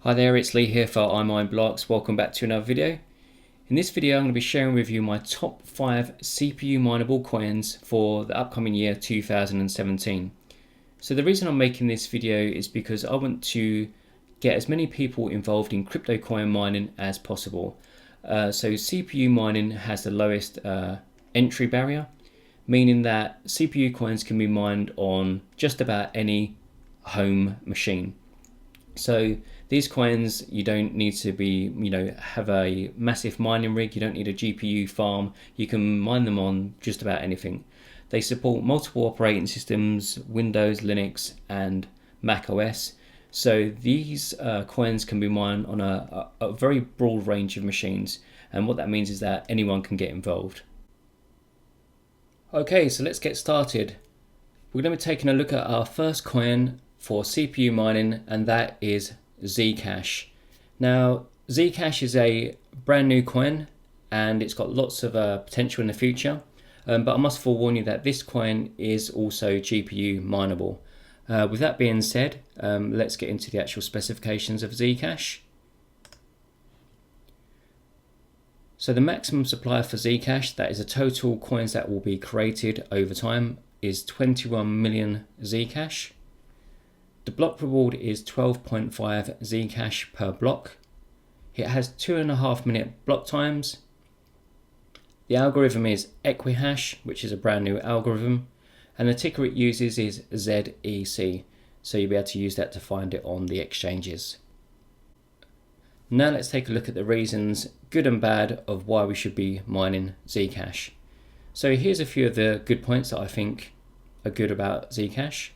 Hi there, it's Lee here for iMineBlocks. Welcome back to another video. In this video I'm going to be sharing with you my top 5 CPU mineable coins for the upcoming year 2017. So the reason I'm making this video is because I want to get as many people involved in crypto coin mining as possible. So CPU mining has the lowest entry barrier, meaning that CPU coins can be mined on just about any home machine. So these coins, you don't need to be, have a massive mining rig. You don't need a GPU farm. You can mine them on just about anything. They support multiple operating systems, Windows, Linux, and Mac OS. So these coins can be mined on a very broad range of machines. And what that means is that anyone can get involved. Okay, so let's get started. We're going to be taking a look at our first coin for CPU mining, and that is Zcash. Now, Zcash is a brand new coin and it's got lots of potential in the future, but I must forewarn you that this coin is also GPU mineable. With that being said, let's get into the actual specifications of Zcash. So the maximum supply for Zcash, that is the total coins that will be created over time, is 21 million Zcash. The block reward is 12.5 Zcash per block. It has 2.5 minute block times. The algorithm is Equihash, which is a brand new algorithm, and the ticker it uses is ZEC, so you'll be able to use that to find it on the exchanges. Now let's take a look at the reasons, good and bad, of why we should be mining Zcash. So here's a few of the good points that I think are good about Zcash.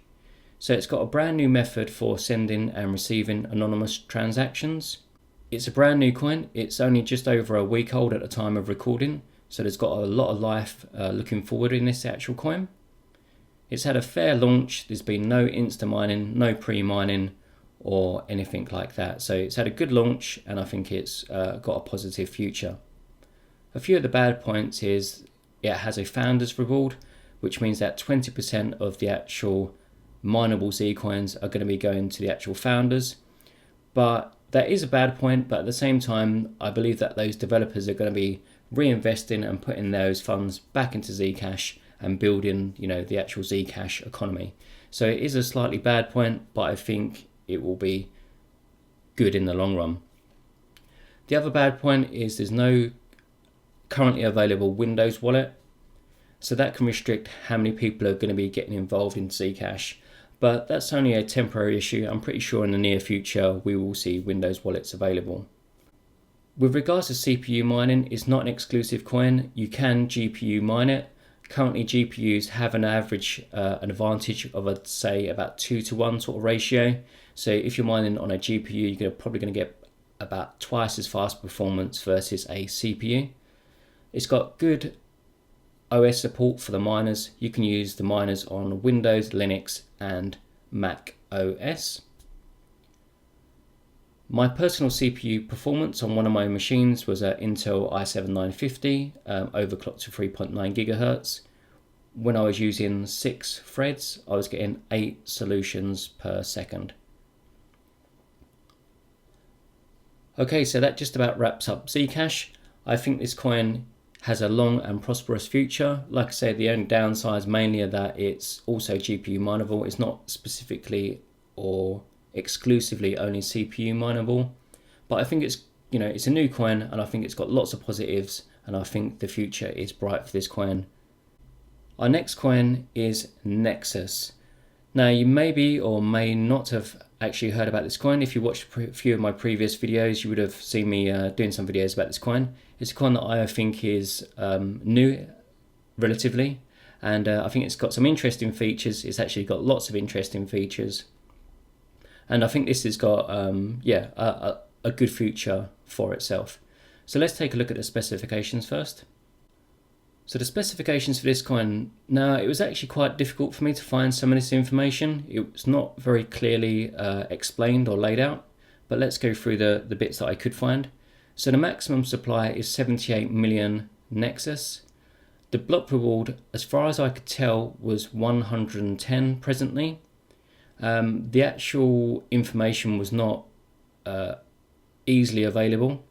So it's got a brand new method for sending and receiving anonymous transactions. It's a brand new coin. It's only just over a week old at the time of recording, so there's got a lot of life looking forward in this actual coin. It's had a fair launch. There's been no insta mining, no pre-mining or anything like that. So it's had a good launch and I think it's got a positive future. A few of the bad points is it has a founder's reward, which means that 20% of the actual mineable Z coins are going to be going to the actual founders. But that is a bad point, but at the same time I believe that those developers are going to be reinvesting and putting those funds back into Zcash and building the actual Zcash economy. So it is a slightly bad point, but I think it will be good in the long run. The other bad point is there's no currently available Windows wallet, so that can restrict how many people are going to be getting involved in Zcash. But that's only a temporary issue. I'm pretty sure in the near future we will see Windows wallets available. With regards to CPU mining, it's not an exclusive coin. You can GPU mine it. Currently GPUs have an average an advantage of, I'd say, about 2-to-1 sort of ratio. So if you're mining on a GPU, you're probably going to get about twice as fast performance versus a CPU. It's got good OS support for the miners. You can use the miners on Windows, Linux and Mac OS. My personal CPU performance on one of my machines was an Intel i7-950 overclocked to 3.9 GHz. When I was using 6 threads, I was getting 8 solutions per second. Okay, so that just about wraps up Zcash. I think this coin has a long and prosperous future. Like I said, the only downsides mainly are that it's also GPU mineable. It's not specifically or exclusively only CPU mineable, but I think it's it's a new coin and I think it's got lots of positives and I think the future is bright for this coin. Our next coin is Nexus. Now you may be or may not have actually heard about this coin. If you watched a few of my previous videos, you would have seen me doing some videos about this coin. It's a coin that I think is new relatively, and I think it's got some interesting features. It's actually got lots of interesting features, and I think this has got a good future for itself. So let's take a look at the specifications first. So the specifications for this coin, now it was actually quite difficult for me to find some of this information. It was not very clearly explained or laid out, but let's go through the bits that I could find. So the maximum supply is 78 million Nexus. The block reward, as far as I could tell, was 110 presently. The actual information was not easily available.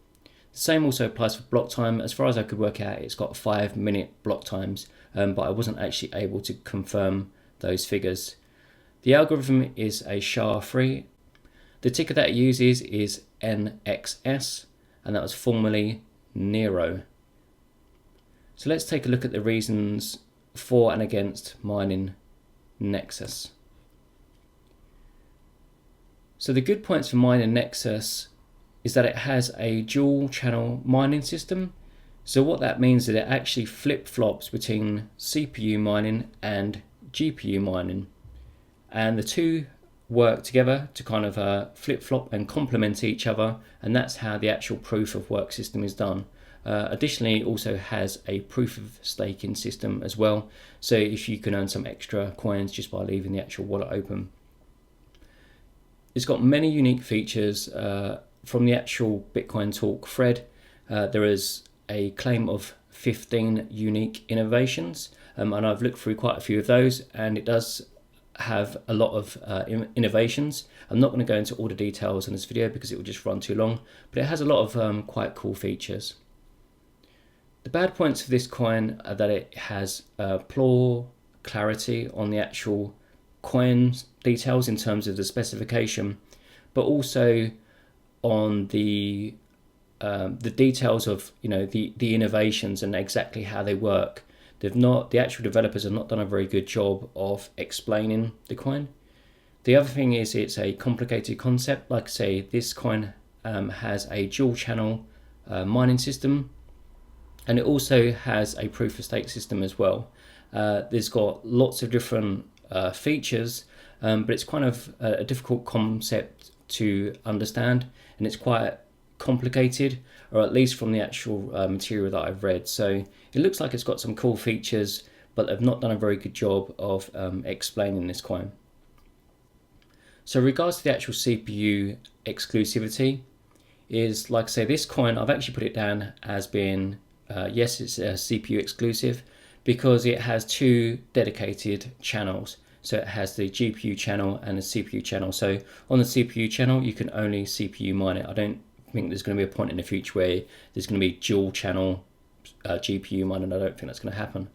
The same also applies for block time. As far as I could work out, it's got 5-minute block times, but I wasn't actually able to confirm those figures. The algorithm is a SHA-3. The ticker that it uses is NXS, and that was formerly Nero. So let's take a look at the reasons for and against mining Nexus. So the good points for mining Nexus is that it has a dual channel mining system. So what that means is it actually flip-flops between CPU mining and GPU mining, and the two work together to kind of flip-flop and complement each other, and that's how the actual proof of work system is done. Additionally, it also has a proof of staking system as well, so if you can earn some extra coins just by leaving the actual wallet open. It's got many unique features. From the actual Bitcoin Talk thread, there is a claim of 15 unique innovations, and I've looked through quite a few of those, and it does have a lot of innovations. I'm not going to go into all the details in this video because it will just run too long, but it has a lot of quite cool features. The bad points for this coin are that it has poor clarity on the actual coin details in terms of the specification, but also on the details of the innovations and exactly how they work. The actual developers have not done a very good job of explaining the coin. The other thing is it's a complicated concept. Like I say, this coin has a dual channel mining system, and it also has a proof of stake system as well. There's got lots of different features, but it's kind of a difficult concept to understand, and it's quite complicated, or at least from the actual material that I've read. So it looks like it's got some cool features, but they've not done a very good job of explaining this coin. So regards to the actual CPU exclusivity, is like I say, this coin, I've actually put it down as being yes, it's a CPU exclusive because it has two dedicated channels. So it has the GPU channel and the CPU channel. So on the CPU channel, you can only CPU mine it. I don't think there's going to be a point in the future where there's going to be dual channel GPU mining. I don't think that's going to happen.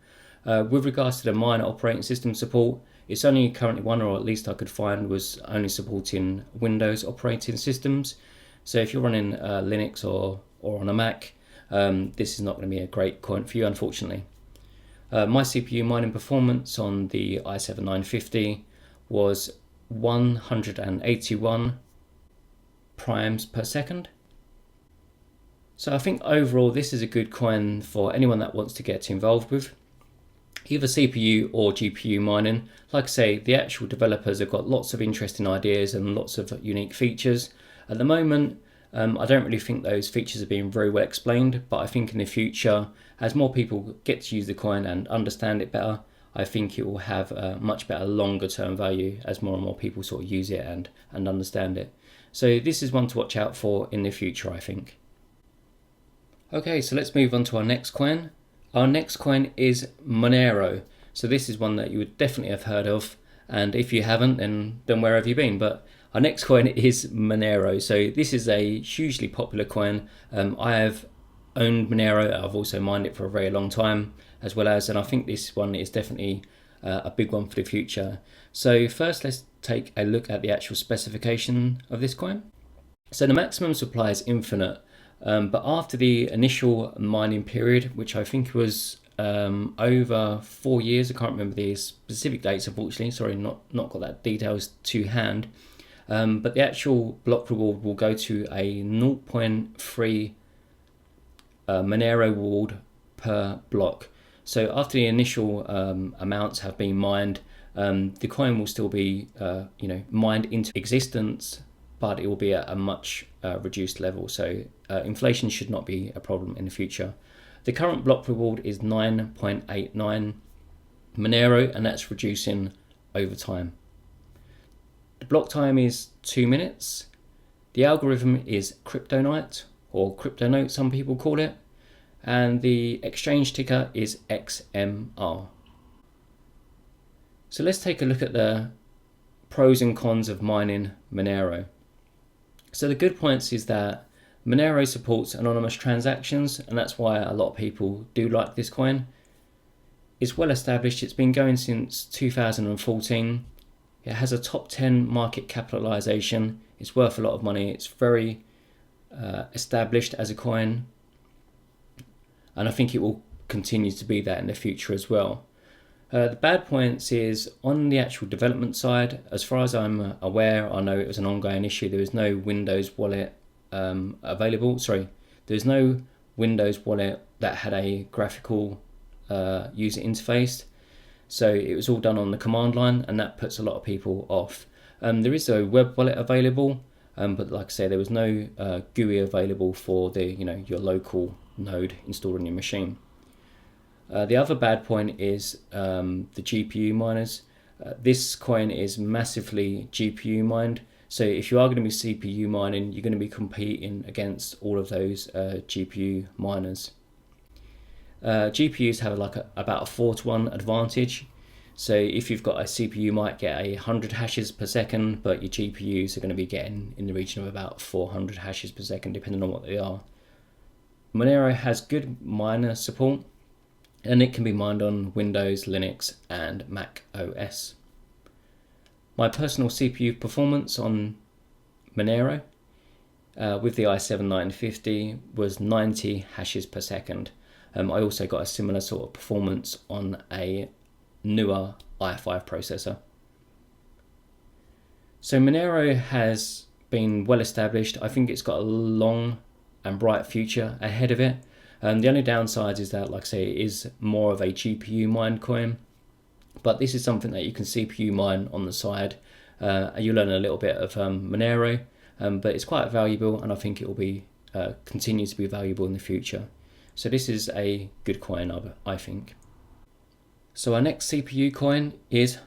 With regards to the miner operating system support, it's only currently one, or at least I could find, was only supporting Windows operating systems. So if you're running Linux or on a Mac, this is not going to be a great coin for you, unfortunately. My CPU mining performance on the i7-950 was 181 primes per second. So I think overall this is a good coin for anyone that wants to get involved with either CPU or GPU mining. Like I say, the actual developers have got lots of interesting ideas and lots of unique features. At the moment, I don't really think those features are being very well explained, but I think in the future, as more people get to use the coin and understand it better, I think it will have a much better longer term value as more and more people sort of use it and understand it. So this is one to watch out for in the future, I think. Okay, so let's move on to our next coin. Our next coin is Manero. So this is one that you would definitely have heard of, and if you haven't, then where have you been? But our next coin is Manero. So this is a hugely popular coin. I have owned Manero. I've also mined it for a very long time as well as, and I think this one is definitely a big one for the future. So first, let's take a look at the actual specification of this coin. So the maximum supply is infinite, but after the initial mining period, which I think was over 4 years, I can't remember the specific dates, unfortunately. Sorry, not got that details to hand. But the actual block reward will go to a 0.3 Manero reward per block. So after the initial amounts have been mined, the coin will still be mined into existence, but it will be at a much reduced level. So inflation should not be a problem in the future. The current block reward is 9.89 Manero, and that's reducing over time. The block time is 2 minutes. The algorithm is Kryptonite, or Cryptonote some people call it, and the exchange ticker is XMR. So let's take a look at the pros and cons of mining Manero. So the good points is that Manero supports anonymous transactions, and that's why a lot of people do like this coin. It's well established, it's been going since 2014. It has a top 10 market capitalization, it's worth a lot of money, it's very established as a coin, and I think it will continue to be that in the future as well. The bad points is on the actual development side, as far as I'm aware, I know it was an ongoing issue, there was no Windows wallet available. There's no Windows wallet that had a graphical user interface, so it was all done on the command line, and that puts a lot of people off. There is a web wallet available, but like I say, there was no GUI available for the your local node installed on your machine. The other bad point is the GPU miners. This coin is massively GPU mined, so if you are going to be CPU mining, you're going to be competing against all of those GPU miners. GPUs have about a 4-to-1 advantage, so if you've got a CPU, you might get 100 hashes per second, but your GPUs are going to be getting in the region of about 400 hashes per second, depending on what they are. Manero has good miner support, and it can be mined on Windows, Linux, and Mac OS. My personal CPU performance on Manero with the i7-950 was 90 hashes per second. I also got a similar sort of performance on a newer i5 processor. So Manero has been well established. I think it's got a long and bright future ahead of it. The only downside is that, like I say, it is more of a GPU mined coin, but this is something that you can CPU mine on the side. You learn a little bit of Manero, but it's quite valuable, and I think it will be continue to be valuable in the future. So this is a good coin, I think. So our next CPU coin is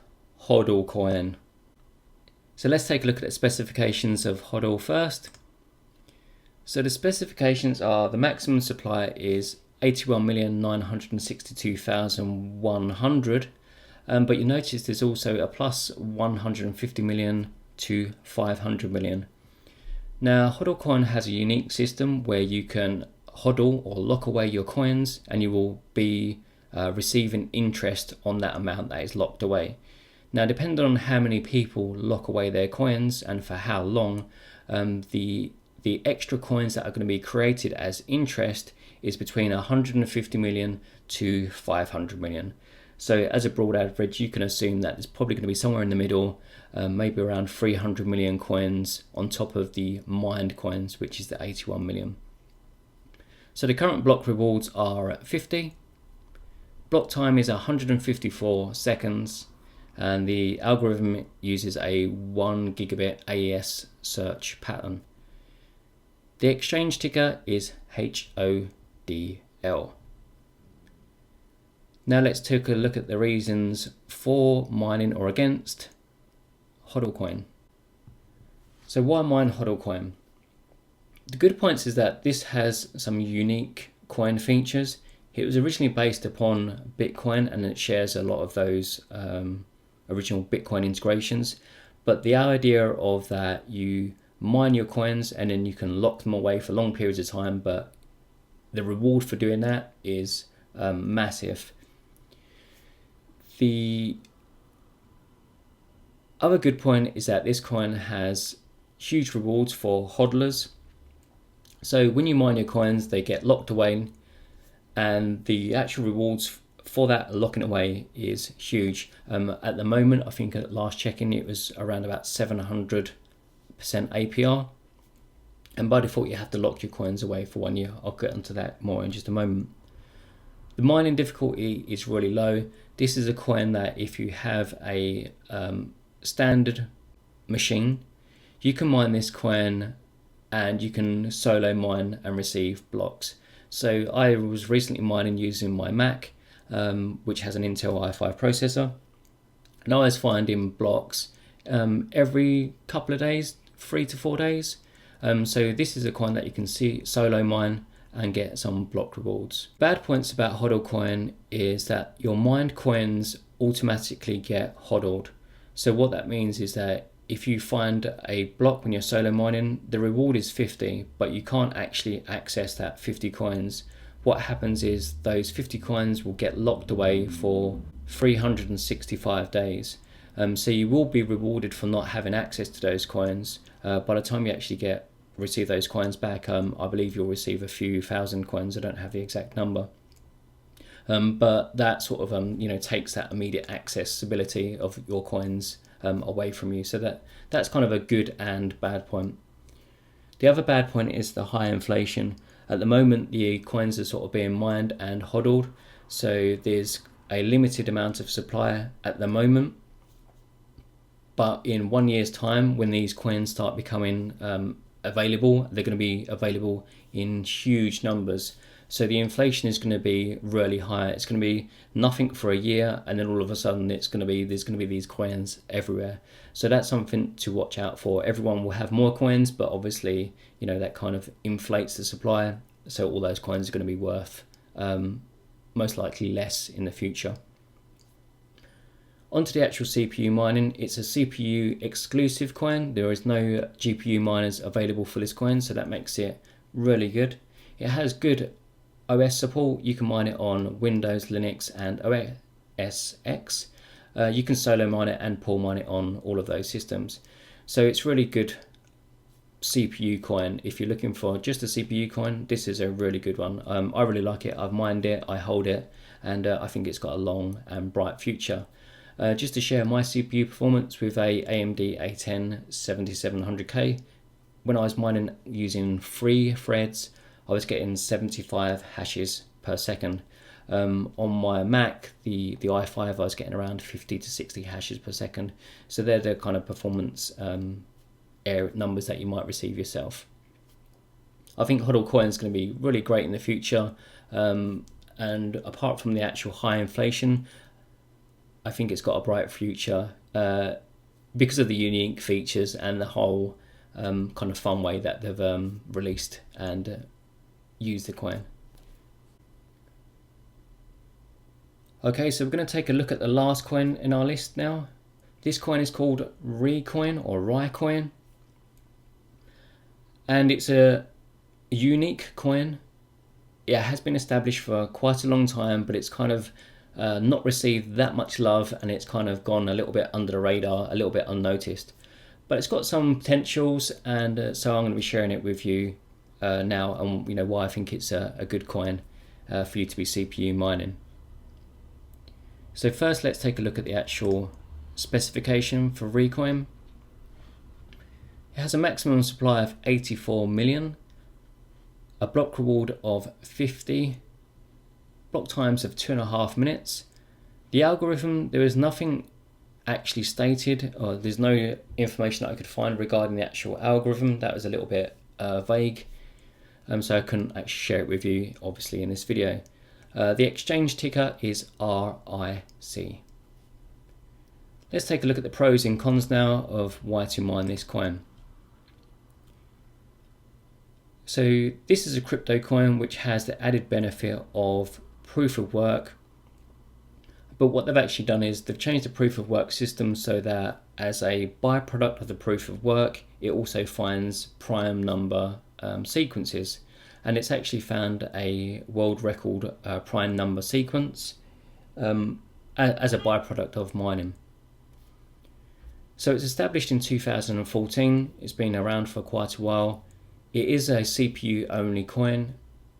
Hodel coin. So let's take a look at the specifications of Hodel first. So the specifications are the maximum supply is 81,962,100, but you notice there's also a plus 150 million to 500 million. Now Hodel coin has a unique system where you can hodl or lock away your coins, and you will be receiving interest on that amount that is locked away. Now, depending on how many people lock away their coins and for how long, the extra coins that are going to be created as interest is between 150 million to 500 million. So as a broad average, you can assume that it's probably going to be somewhere in the middle, maybe around 300 million coins on top of the mined coins, which is the 81 million. So the current block rewards are at 50. Block time is 154 seconds, and the algorithm uses a 1 gigabit AES search pattern. The exchange ticker is HODL. Now let's take a look at the reasons for mining or against Hodel coin. So why mine Hodel coin? The good points is that this has some unique coin features. It was originally based upon Bitcoin, and it shares a lot of those original Bitcoin integrations, but the idea of that you mine your coins and then you can lock them away for long periods of time, but the reward for doing that is massive. The other good point is that this coin has huge rewards for hodlers. So when you mine your coins, they get locked away, and the actual rewards for that locking away is huge. At the moment, I think at last checking, it was around about 700% APR. And by default, you have to lock your coins away for 1 year. I'll get into that more in just a moment. The mining difficulty is really low. This is a coin that if you have a standard machine, you can mine this coin and you can solo mine and receive blocks. So I was recently mining using my Mac, which has an Intel i5 processor, and I was finding blocks every couple of days, 3 to 4 days. So this is a coin that you can see solo mine and get some block rewards. Bad points about Hodel coin is that your mined coins automatically get hodled. So what that means is that if you find a block when you're solo mining, the reward is 50, but you can't actually access that 50 coins. What happens is those 50 coins will get locked away for 365 days. So you will be rewarded for not having access to those coins. By the time you actually receive those coins back, I believe you'll receive a few thousand coins. I don't have the exact number. But that sort of takes that immediate accessibility of your coins away from you. So that's kind of a good and bad point. The other bad point is the high inflation. At the moment, the coins are sort of being mined and hodled, so there's a limited amount of supply at the moment. But in 1 year's time, when these coins start becoming available, they're going to be available in huge numbers. So the inflation is going to be really high. It's going to be nothing for a year, and then all of a sudden there's going to be these coins everywhere. So that's something to watch out for. Everyone will have more coins, but obviously, that kind of inflates the supply. So all those coins are going to be worth most likely less in the future. Onto the actual CPU mining. It's a CPU exclusive coin. There is no GPU miners available for this coin, so that makes it really good. It has good OS support. You can mine it on Windows, Linux, and OS X. You can solo mine it and pool mine it on all of those systems. So it's really good CPU coin. If you're looking for just a CPU coin, this is a really good one. I really like it. I've mined it, I hold it, and I think it's got a long and bright future. Just to share my CPU performance with a AMD A10 7700K, when I was mining using 3 threads, I was getting 75 hashes per second. On my Mac, the i5, I was getting around 50 to 60 hashes per second. So they're the kind of performance numbers that you might receive yourself. I think Hodel coin is going to be really great in the future. And apart from the actual high inflation, I think it's got a bright future because of the unique features and the whole kind of fun way that they've released and used the coin. Okay, so we're going to take a look at the last coin in our list now. This coin is called Recoin or Recoin, and it's a unique coin. It has been established for quite a long time, but it's kind of not received that much love, and it's kind of gone a little bit under the radar, a little bit unnoticed. But it's got some potentials, and so I'm going to be sharing it with you now, and why I think it's a good coin for you to be CPU mining. So first, let's take a look at the actual specification for Recoin. It has a maximum supply of 84 million, a block reward of 50, block times of 2.5 minutes. The algorithm, there is nothing actually stated, or there's no information that I could find regarding the actual algorithm. That was a little bit vague, so I couldn't actually share it with you, obviously, in this video. The exchange ticker is RIC. Let's take a look at the pros and cons now of why to mine this coin. So this is a crypto coin which has the added benefit of proof of work, but what they've actually done is they've changed the proof of work system so that as a byproduct of the proof of work, it also finds prime number sequences, and it's actually found a world record prime number sequence as a byproduct of mining. So it's established in 2014. It's been around for quite a while. It is a CPU only coin,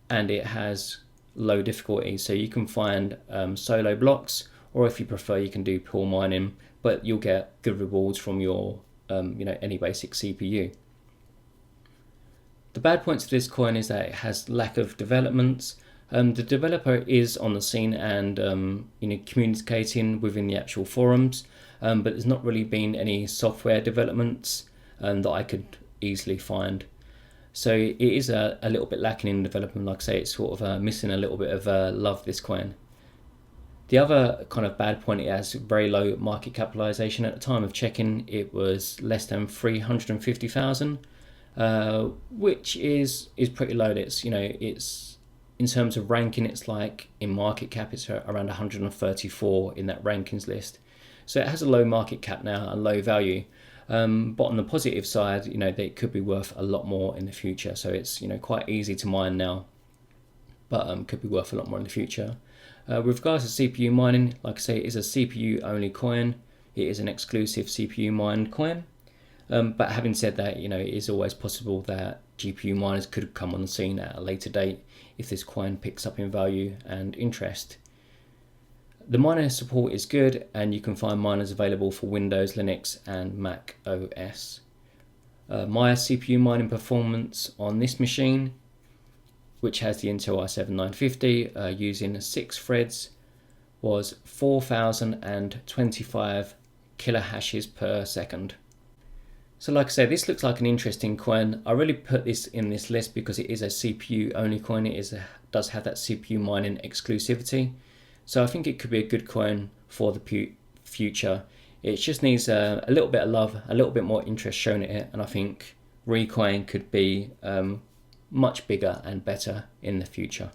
and it has low difficulty, so you can find solo blocks, or if you prefer you can do pool mining, but you'll get good rewards from your any basic CPU. The bad points of this coin is that it has lack of developments. The developer is on the scene and communicating within the actual forums, but there's not really been any software developments that I could easily find. So it is a little bit lacking in development. Like I say, it's sort of missing a little bit of love, this coin. The other kind of bad point, it has very low market capitalization. At the time of checking, it was less than 350,000, which is pretty low. It's it's in terms of ranking, it's like in market cap, it's around 134 in that rankings list. So it has a low market cap now and low value. But on the positive side, you know, they could be worth a lot more in the future. So it's, you know, quite easy to mine now, but could be worth a lot more in the future. With regards to CPU mining, like I say, it is a CPU only coin. It is an exclusive CPU mined coin. But having said that, you know, it is always possible that GPU miners could come on the scene at a later date if this coin picks up in value and interest. The miner support is good, and you can find miners available for Windows, Linux and Mac OS. My CPU mining performance on this machine, which has the Intel i7-950 using 6 threads, was 4,025 kilohashes per second. So like I say, this looks like an interesting coin. I really put this in this list because it is a CPU only coin. It does have that CPU mining exclusivity. So I think it could be a good coin for the future. It just needs a little bit of love, a little bit more interest shown at it, and I think Recoin could be much bigger and better in the future.